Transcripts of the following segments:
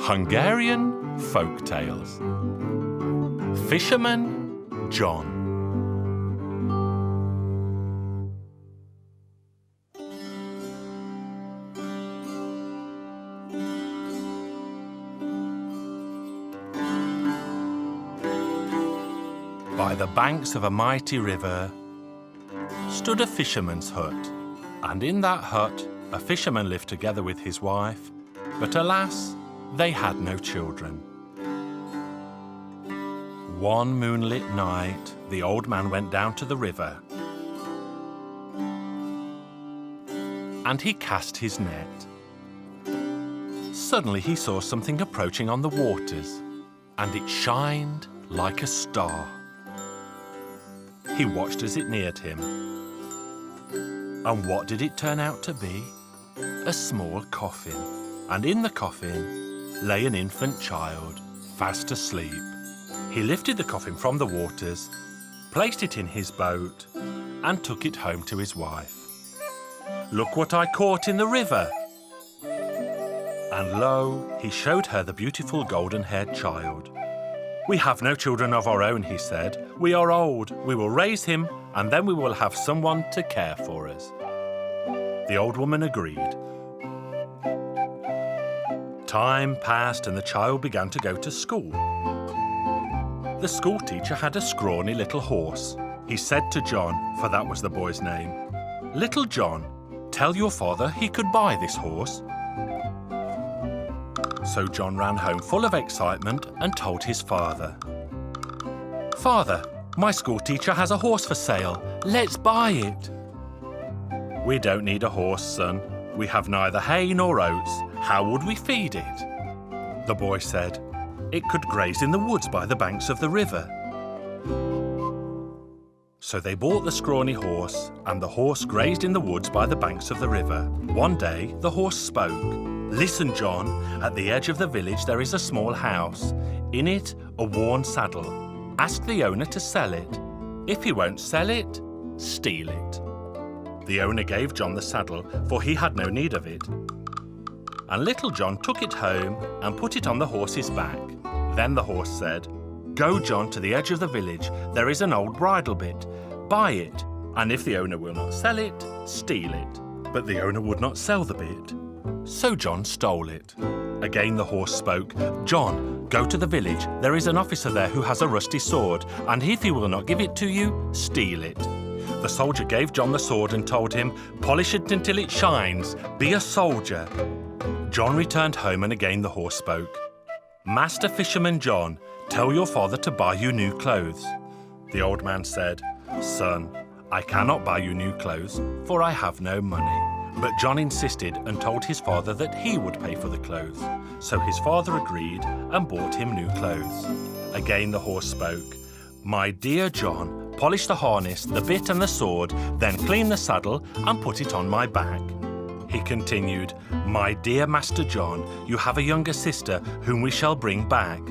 Hungarian Folk Tales. Fisherman John. By the banks of a mighty river stood a fisherman's hut, and in that hut a fisherman lived together with his wife, but alas, they had no children. One moonlit night, the old man went down to the river, and he cast his net. Suddenly he saw something approaching on the waters, and it shined like a star. He watched as it neared him. And what did it turn out to be? A small coffin. And in the coffin lay an infant child, fast asleep. He lifted the coffin from the waters, placed it in his boat, and took it home to his wife. "Look what I caught in the river." And lo, he showed her the beautiful golden-haired child. "We have no children of our own," he said. "We are old. We will raise him, and then we will have someone to care for us." The old woman agreed. Time passed and the child began to go to school. The school teacher had a scrawny little horse. He said to John, for that was the boy's name, "Little John, tell your father he could buy this horse." So John ran home full of excitement and told his father. "Father, my school teacher has a horse for sale. Let's buy it." "We don't need a horse, son. We have neither hay nor oats. How would we feed it?" The boy said, "It could graze in the woods by the banks of the river." So they bought the scrawny horse, and the horse grazed in the woods by the banks of the river. One day, the horse spoke. "Listen, John, at the edge of the village there is a small house. In it, a worn saddle. Ask the owner to sell it. If he won't sell it, steal it." The owner gave John the saddle, for he had no need of it. And little John took it home and put it on the horse's back. Then the horse said, "Go, John, to the edge of the village. There is an old bridle bit. Buy it, and if the owner will not sell it, steal it." But the owner would not sell the bit. So John stole it. Again the horse spoke. "John, go to the village. There is an officer there who has a rusty sword, and if he will not give it to you, steal it." The soldier gave John the sword and told him, "Polish it until it shines. Be a soldier." John returned home and again the horse spoke. "Master Fisherman John, tell your father to buy you new clothes." The old man said, "Son, I cannot buy you new clothes, for I have no money." But John insisted and told his father that he would pay for the clothes. So his father agreed and bought him new clothes. Again the horse spoke. "My dear John, polish the harness, the bit and the sword, then clean the saddle and put it on my back." He continued, "My dear Master John, you have a younger sister whom we shall bring back."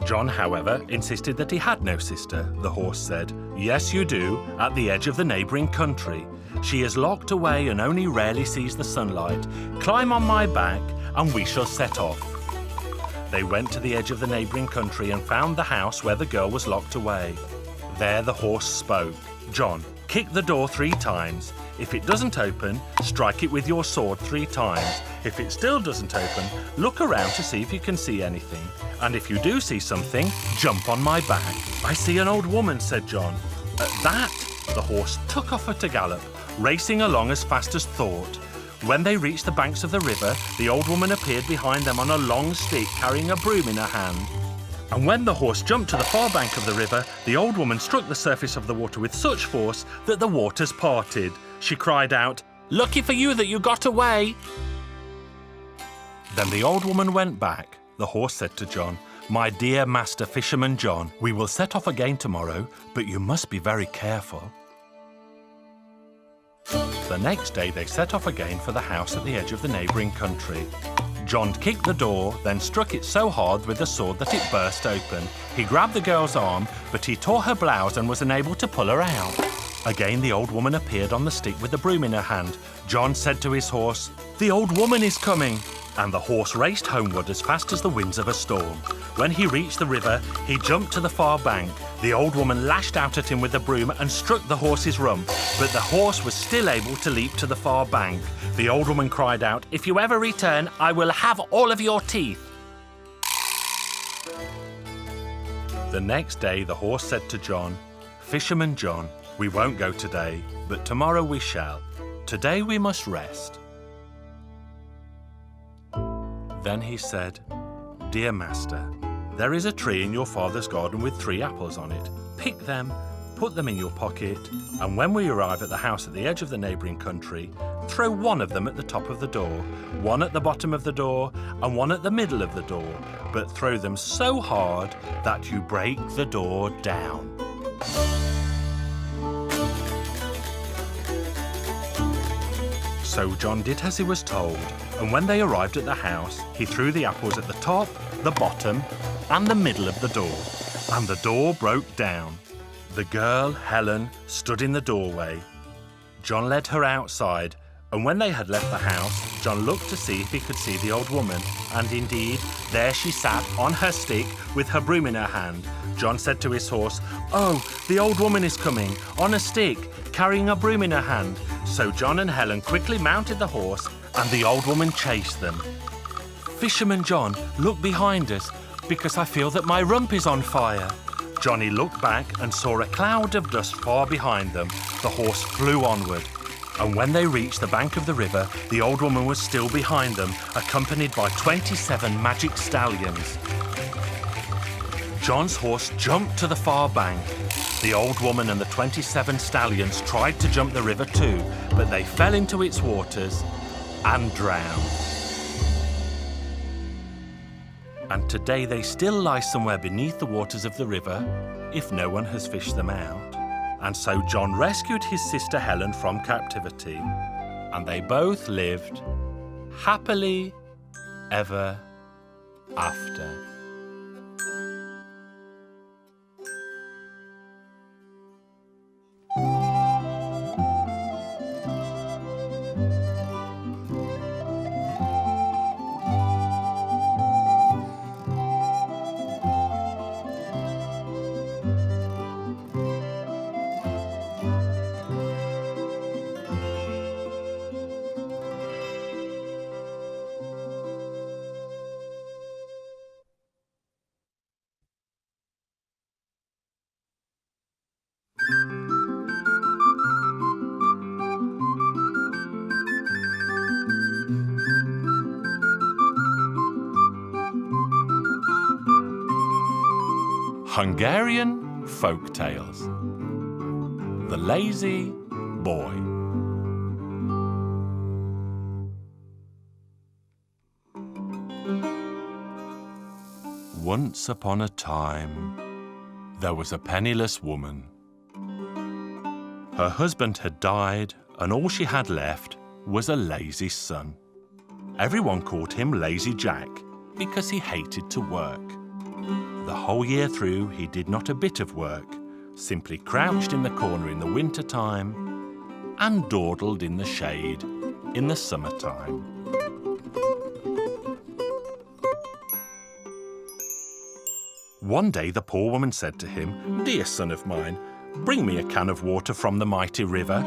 John, however, insisted that he had no sister. The horse said, "Yes, you do, at the edge of the neighbouring country. She is locked away and only rarely sees the sunlight. Climb on my back and we shall set off." They went to the edge of the neighbouring country and found the house where the girl was locked away. There the horse spoke. "John, kick the door 3 times. If it doesn't open, strike it with your sword 3 times. If it still doesn't open, look around to see if you can see anything. And if you do see something, jump on my back." "I see an old woman," said John. At that, the horse took off at a gallop, racing along as fast as thought. When they reached the banks of the river, the old woman appeared behind them on a long stick carrying a broom in her hand. And when the horse jumped to the far bank of the river, the old woman struck the surface of the water with such force that the waters parted. She cried out, "Lucky for you that you got away!" Then the old woman went back. The horse said to John, "My dear Master Fisherman John, we will set off again tomorrow, but you must be very careful." The next day they set off again for the house at the edge of the neighbouring country. John kicked the door, then struck it so hard with the sword that it burst open. He grabbed the girl's arm, but he tore her blouse and was unable to pull her out. Again the old woman appeared on the stick with the broom in her hand. John said to his horse, "The old woman is coming!" And the horse raced homeward as fast as the winds of a storm. When he reached the river, he jumped to the far bank. The old woman lashed out at him with the broom and struck the horse's rump, but the horse was still able to leap to the far bank. The old woman cried out, "If you ever return, I will have all of your teeth." The next day the horse said to John, "Fisherman John, we won't go today, but tomorrow we shall. Today we must rest." Then he said, "Dear master, there is a tree in your father's garden with 3 apples on it. Pick them, put them in your pocket, and when we arrive at the house at the edge of the neighbouring country, throw one of them at the top of the door, one at the bottom of the door, and one at the middle of the door, but throw them so hard that you break the door down." So John did as he was told, and when they arrived at the house, he threw the apples at the top, the bottom, and the middle of the door, and the door broke down. The girl, Helen, stood in the doorway. John led her outside, and when they had left the house, John looked to see if he could see the old woman, and indeed, there she sat on her stick with her broom in her hand. John said to his horse, "Oh, the old woman is coming, on a stick, carrying a broom in her hand." So John and Helen quickly mounted the horse, and the old woman chased them. "Fisherman John, look behind us, because I feel that my rump is on fire." Johnny looked back and saw a cloud of dust far behind them. The horse flew onward, and when they reached the bank of the river, the old woman was still behind them, accompanied by 27 magic stallions. John's horse jumped to the far bank. The old woman and the 27 stallions tried to jump the river too, but they fell into its waters and drowned. And today they still lie somewhere beneath the waters of the river, if no one has fished them out. And so John rescued his sister Helen from captivity, and they both lived happily ever after. Hungarian Folk Tales. The Lazy Boy. Once upon a time, there was a penniless woman. Her husband had died, and all she had left was a lazy son. Everyone called him Lazy Jack because he hated to work. The whole year through, he did not a bit of work, simply crouched in the corner in the winter time and dawdled in the shade in the summertime. One day the poor woman said to him, "Dear son of mine, bring me a can of water from the mighty river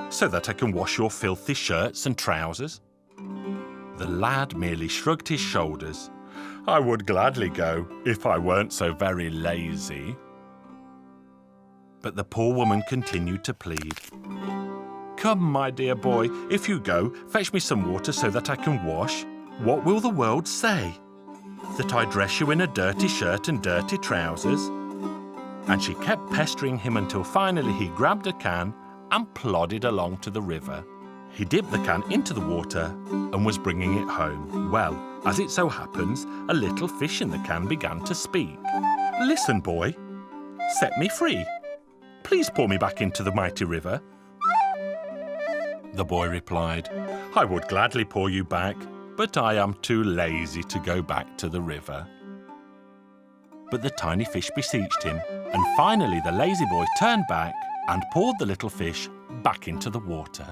so that I can wash your filthy shirts and trousers." The lad merely shrugged his shoulders. "I would gladly go if I weren't so very lazy." But the poor woman continued to plead. "Come, my dear boy, if you go, fetch me some water so that I can wash. What will the world say? That I dress you in a dirty shirt and dirty trousers?" And she kept pestering him until finally he grabbed a can and plodded along to the river. He dipped the can into the water and was bringing it home. Well, as it so happens, a little fish in the can began to speak. "Listen, boy, set me free. Please pour me back into the mighty river." The boy replied, "I would gladly pour you back, but I am too lazy to go back to the river." But the tiny fish beseeched him, and finally the lazy boy turned back and poured the little fish back into the water.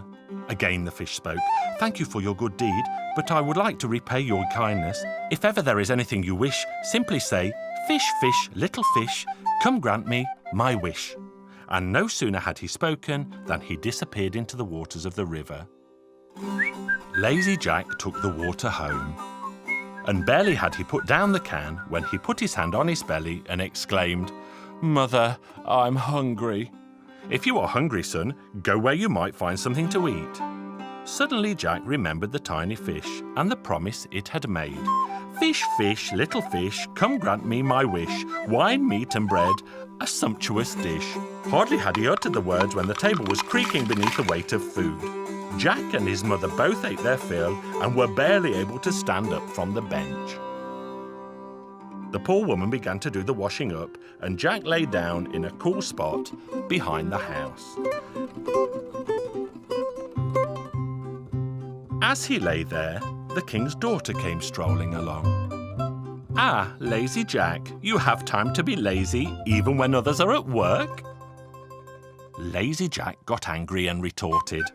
Again the fish spoke. "Thank you for your good deed, but I would like to repay your kindness. If ever there is anything you wish, simply say, 'Fish, fish, little fish, come grant me my wish.'" And no sooner had he spoken than he disappeared into the waters of the river. Lazy Jack took the water home, and barely had he put down the can when he put his hand on his belly and exclaimed, "Mother, I'm hungry." "If you are hungry, son, go where you might find something to eat." Suddenly Jack remembered the tiny fish and the promise it had made. "Fish, fish, little fish, come grant me my wish. Wine, meat and bread, a sumptuous dish." Hardly had he uttered the words when the table was creaking beneath the weight of food. Jack and his mother both ate their fill and were barely able to stand up from the bench. The poor woman began to do the washing up, and Jack lay down in a cool spot behind the house. As he lay there, the king's daughter came strolling along. "Ah, Lazy Jack, you have time to be lazy even when others are at work?" Lazy Jack got angry and retorted,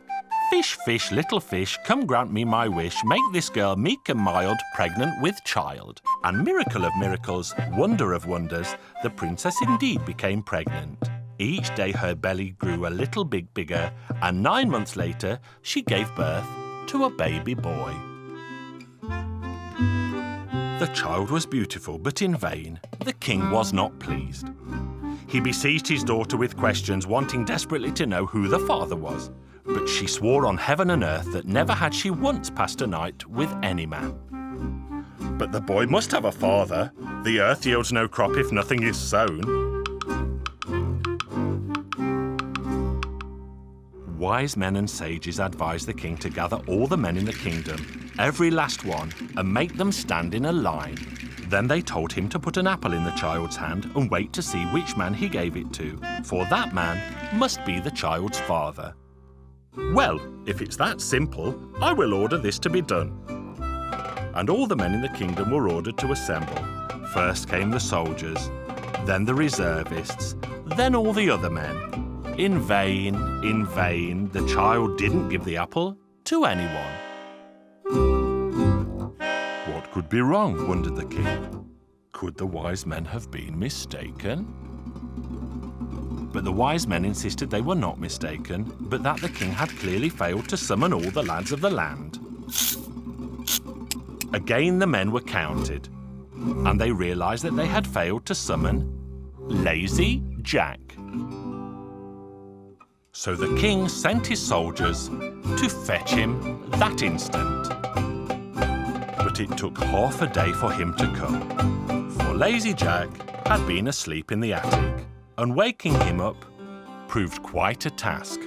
"Fish, fish, little fish, come grant me my wish. Make this girl meek and mild, pregnant with child." And miracle of miracles, wonder of wonders, the princess indeed became pregnant. Each day her belly grew a little bit bigger, and 9 months later she gave birth to a baby boy. The child was beautiful, but in vain. The king was not pleased. He besieged his daughter with questions, wanting desperately to know who the father was. But she swore on heaven and earth that never had she once passed a night with any man. "But the boy must have a father. The earth yields no crop if nothing is sown." Wise men and sages advised the king to gather all the men in the kingdom, every last one, and make them stand in a line. Then they told him to put an apple in the child's hand and wait to see which man he gave it to, for that man must be the child's father. "Well, if it's that simple, I will order this to be done." And all the men in the kingdom were ordered to assemble. First came the soldiers, then the reservists, then all the other men. In vain, the child didn't give the apple to anyone. What could be wrong, wondered the king. Could the wise men have been mistaken? But the wise men insisted they were not mistaken, but that the king had clearly failed to summon all the lads of the land. Again the men were counted, and they realized that they had failed to summon Lazy Jack. So the king sent his soldiers to fetch him that instant. But it took half a day for him to come, for Lazy Jack had been asleep in the attic, and waking him up proved quite a task.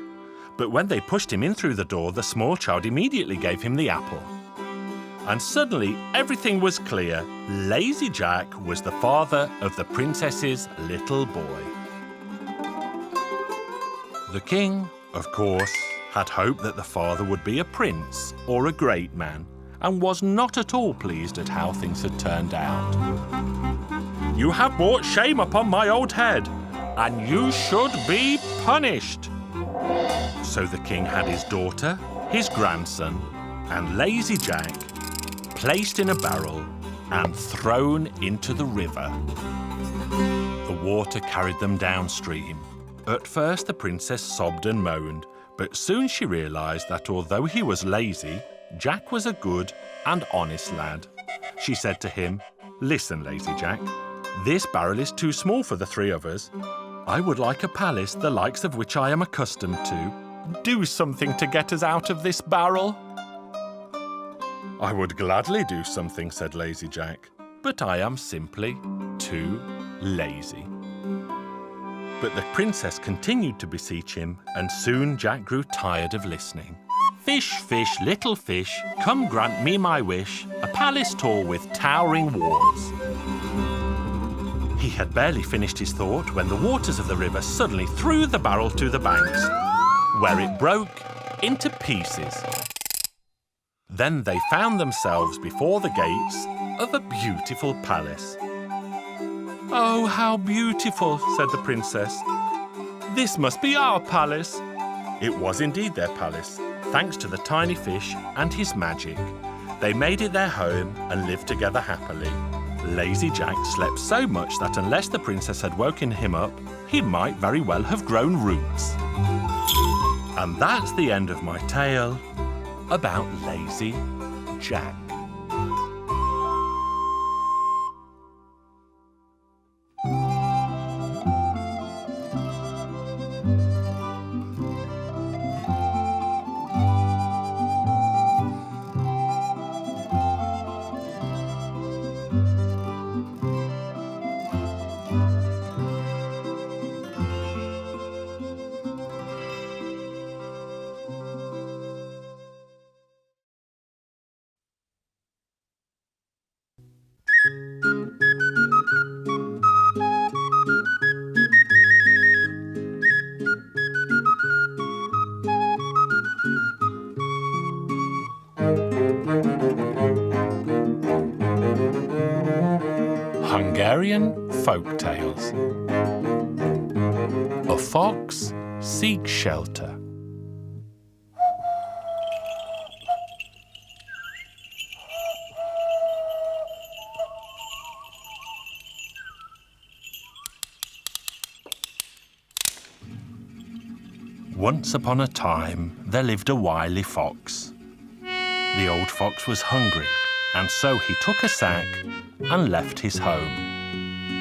But when they pushed him in through the door, the small child immediately gave him the apple. And suddenly everything was clear. Lazy Jack was the father of the princess's little boy. The king, of course, had hoped that the father would be a prince or a great man, and was not at all pleased at how things had turned out. "You have brought shame upon my old head, and you should be punished." So the king had his daughter, his grandson, and Lazy Jack placed in a barrel and thrown into the river. The water carried them downstream. At first the princess sobbed and moaned, but soon she realized that although he was lazy, Jack was a good and honest lad. She said to him, "Listen, Lazy Jack, this barrel is too small for the three of us. I would like a palace the likes of which I am accustomed to. Do something to get us out of this barrel." "I would gladly do something," said Lazy Jack, "but I am simply too lazy." But the princess continued to beseech him, and soon Jack grew tired of listening. "Fish, fish, little fish, come grant me my wish, a palace tall with towering walls." He had barely finished his thought when the waters of the river suddenly threw the barrel to the banks, where it broke into pieces. Then they found themselves before the gates of a beautiful palace. "Oh, how beautiful," said the princess. This must be our palace. It was indeed their palace, thanks to the tiny fish and his magic. They made it their home and lived together happily. Lazy Jack slept so much that unless the princess had woken him up, he might very well have grown roots. And that's the end of my tale about Lazy Jack. Hungarian Folk Tales. A fox seeks shelter. Once upon a time, there lived a wily fox. The old fox was hungry, and so he took a sack and left his home.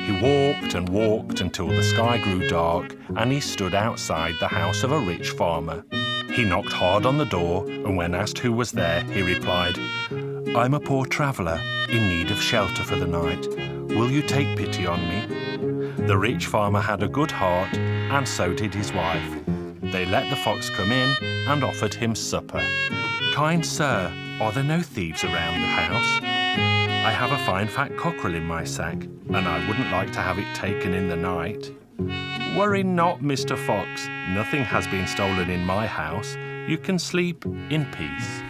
He walked and walked until the sky grew dark and he stood outside the house of a rich farmer. He knocked hard on the door, and when asked who was there, he replied, "I'm a poor traveller in need of shelter for the night. Will you take pity on me?" The rich farmer had a good heart, and so did his wife. They let the fox come in and offered him supper. "Kind sir, are there no thieves around the house? I have a fine fat cockerel in my sack, and I wouldn't like to have it taken in the night." "Worry not, Mr. Fox. Nothing has been stolen in my house. You can sleep in peace."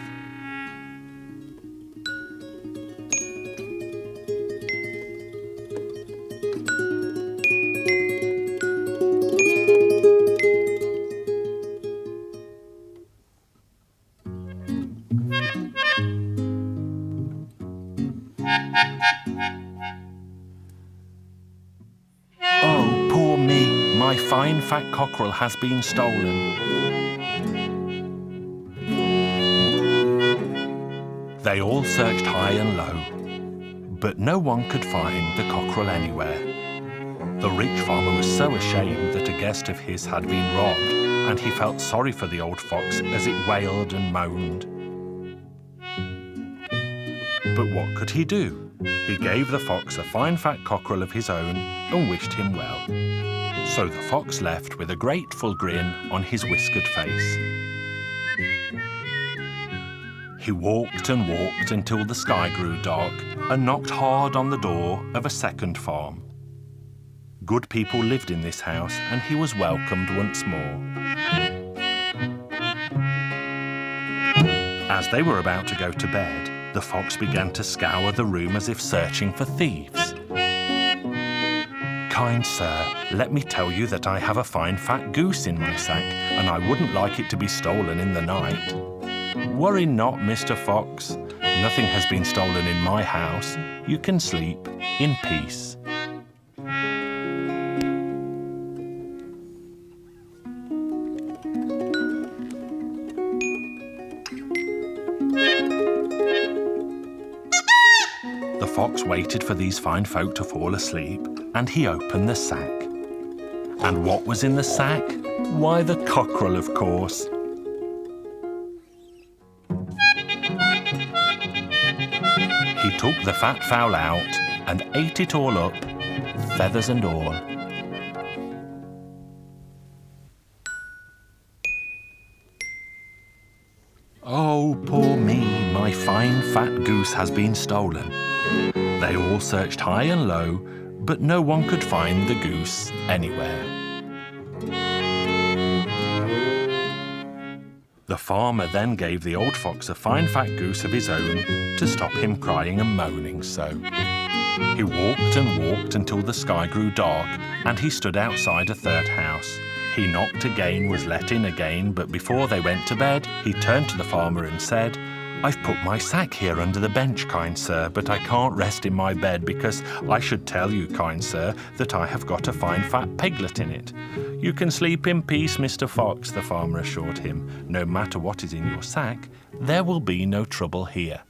"Oh, poor me, my fine fat cockerel has been stolen." They all searched high and low, but no one could find the cockerel anywhere. The rich farmer was so ashamed that a guest of his had been robbed, and he felt sorry for the old fox as it wailed and moaned. But what could he do? He gave the fox a fine fat cockerel of his own and wished him well. So the fox left with a grateful grin on his whiskered face. He walked and walked until the sky grew dark and knocked hard on the door of a second farm. Good people lived in this house, and he was welcomed once more. As they were about to go to bed, the fox began to scour the room as if searching for thieves. "Kind sir, let me tell you that I have a fine fat goose in my sack, and I wouldn't like it to be stolen in the night." "Worry not, Mr. Fox. Nothing has been stolen in my house. You can sleep in peace." The fox waited for these fine folk to fall asleep, and he opened the sack. And what was in the sack? Why, the cockerel, of course. He took the fat fowl out and ate it all up, feathers and all. "Oh, poor me, my fine fat goose has been stolen." They all searched high and low, but no one could find the goose anywhere. The farmer then gave the old fox a fine fat goose of his own to stop him crying and moaning so. He walked and walked until the sky grew dark, and he stood outside a third house. He knocked again, was let in again, but before they went to bed, he turned to the farmer and said, "I've put my sack here under the bench, kind sir, but I can't rest in my bed because I should tell you, kind sir, that I have got a fine fat piglet in it." "You can sleep in peace, Mr. Fox," the farmer assured him. "No matter what is in your sack, there will be no trouble here."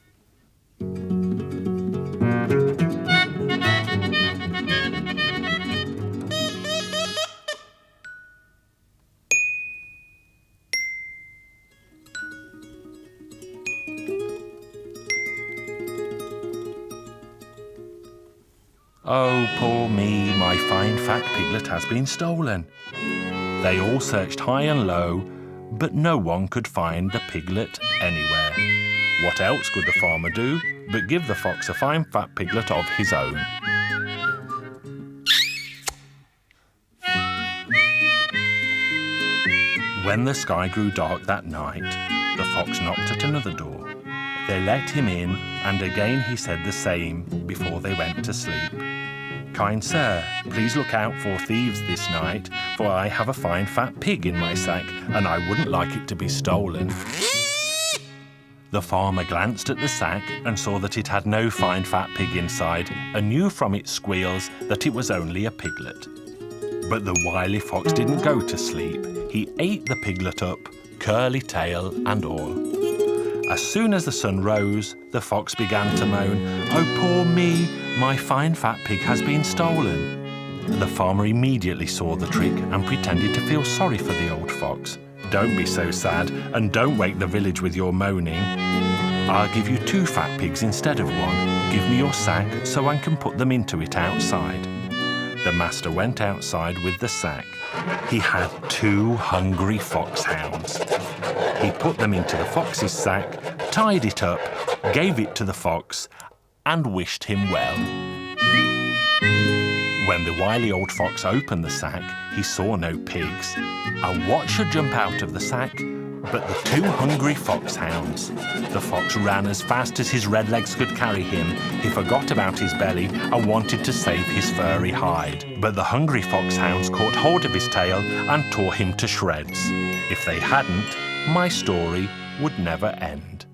"Oh, poor me, my fine fat piglet has been stolen." They all searched high and low, but no one could find the piglet anywhere. What else could the farmer do but give the fox a fine fat piglet of his own? When the sky grew dark that night, the fox knocked at another door. They let him in, and again he said the same before they went to sleep. "Kind sir, please look out for thieves this night, for I have a fine fat pig in my sack, and I wouldn't like it to be stolen." The farmer glanced at the sack and saw that it had no fine fat pig inside, and knew from its squeals that it was only a piglet. But the wily fox didn't go to sleep. He ate the piglet up, curly tail and all. As soon as the sun rose, the fox began to moan, "Oh, poor me, my fine fat pig has been stolen." The farmer immediately saw the trick and pretended to feel sorry for the old fox. "Don't be so sad, and don't wake the village with your moaning. I'll give you 2 fat pigs instead of 1. Give me your sack so I can put them into it outside." The master went outside with the sack. He had 2 hungry foxhounds. He put them into the fox's sack, tied it up, gave it to the fox, and wished him well. When the wily old fox opened the sack, he saw no pigs. And what should jump out of the sack but the 2 hungry foxhounds? The fox ran as fast as his red legs could carry him. He forgot about his belly and wanted to save his furry hide. But the hungry foxhounds caught hold of his tail and tore him to shreds. If they hadn't, my story would never end.